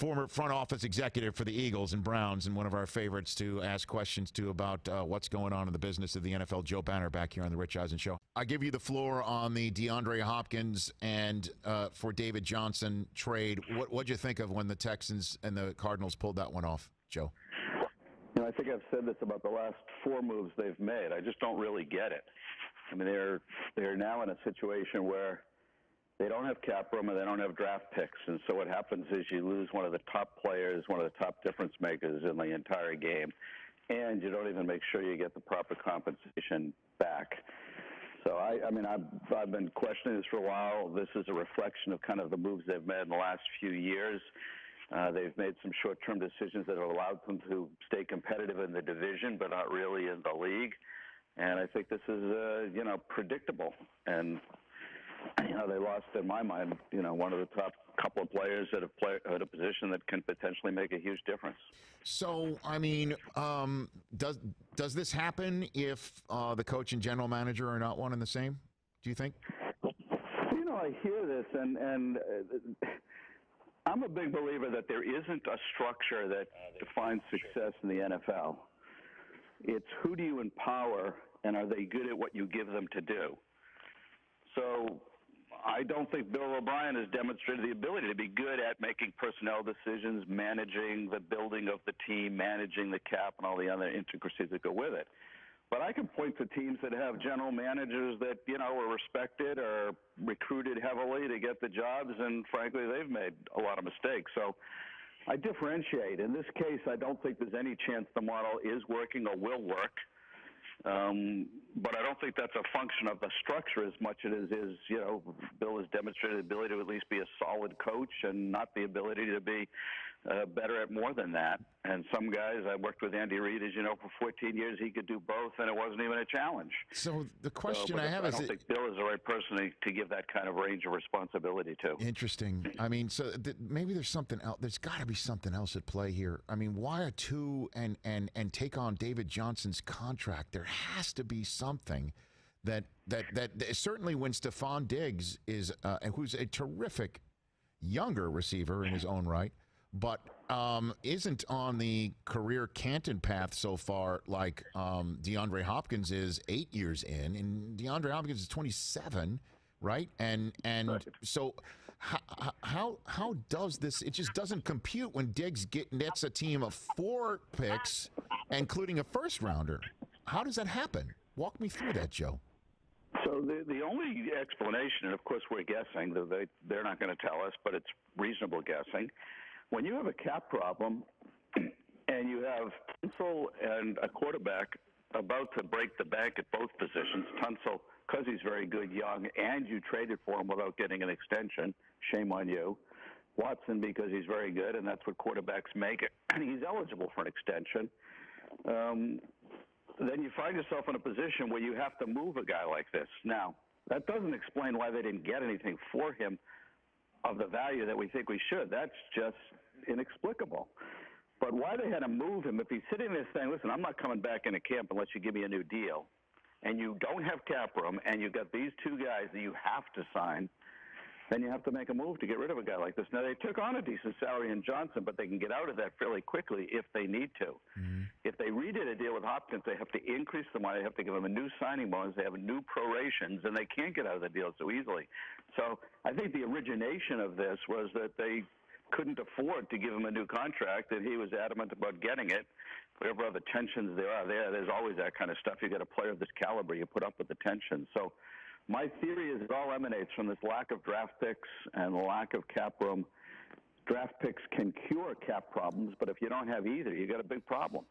former front office executive for the Eagles and Browns, and one of our favorites to ask questions to about what's going on in the business of the NFL, Joe Banner, back here on the Rich Eisen Show. I give you the floor on the DeAndre Hopkins and for David Johnson trade. What'd you think of when the Texans and the Cardinals pulled that one off, Joe? I think I've said this about the last 4 moves they've made. I just don't really get it. I mean, they're now in a situation where they don't have cap room and they don't have draft picks. And so what happens is you lose one of the top players, one of the top difference makers in the entire game, and you don't even make sure you get the proper compensation back. So, I mean, I've been questioning this for a while. This is a reflection of kind of the moves they've made in the last few years. They've made some short-term decisions that have allowed them to stay competitive in the division, but not really in the league. And I think this is, predictable. And, they lost, in my mind, one of the top couple of players that have played at a position that can potentially make a huge difference. So, I mean, does this happen if the coach and general manager are not one and the same, do you think? I hear this, and I'm a big believer that there isn't a structure that defines success in the NFL. It's who do you empower, and are they good at what you give them to do? So I don't think Bill O'Brien has demonstrated the ability to be good at making personnel decisions, managing the building of the team, managing the cap, and all the other intricacies that go with it. But I can point to teams that have general managers that, are respected or recruited heavily to get the jobs, and frankly, they've made a lot of mistakes. So I differentiate. In this case, I don't think there's any chance the model is working or will work. But I don't think that's a function of the structure as much as it is, Bill has demonstrated the ability to at least be a solid coach and not the ability to be better at more than that. And some guys, I worked with Andy Reid, as you know, for 14 years. He could do both, and it wasn't even a challenge. So the question I have is, I don't think Bill is the right person to give that kind of range of responsibility to. Interesting. I mean, so maybe there's something else. There's got to be something else at play here. I mean, why a 2 and take on David Johnson's contract? There has to be something that certainly when Stephon Diggs is who's a terrific younger receiver in his own right, but isn't on the career Canton path so far like DeAndre Hopkins is 8 years in, and DeAndre Hopkins is 27, right? And right. So how does this? It just doesn't compute when Diggs gets a team of 4 picks, including a first rounder. How does that happen? Walk me through that, Joe. So the only explanation, and of course we're guessing, they're not going to tell us, but it's reasonable guessing. When you have a cap problem and you have Tunsil and a quarterback about to break the bank at both positions, Tunsil, because he's very good young, and you traded for him without getting an extension, shame on you. Watson, because he's very good, and that's what quarterbacks make it, and he's eligible for an extension. Then you find yourself in a position where you have to move a guy like this. Now, that doesn't explain why they didn't get anything for him of the value that we think we should. That's just inexplicable. But why they had to move him, if he's sitting there saying, listen, I'm not coming back into camp unless you give me a new deal, and you don't have cap room, and you've got these 2 guys that you have to sign, then you have to make a move to get rid of a guy like this. Now, they took on a decent salary in Johnson, but they can get out of that fairly quickly if they need to. Mm-hmm. If they redid a deal with Hopkins, they have to increase the money. They have to give him a new signing bonus. They have new prorations, and they can't get out of the deal so easily. So I think the origination of this was that they couldn't afford to give him a new contract, and he was adamant about getting it. Whatever other tensions there are there's always that kind of stuff. You get a player of this caliber, you put up with the tension. So my theory is it all emanates from this lack of draft picks and lack of cap room. Draft picks can cure cap problems, but if you don't have either, you got a big problem.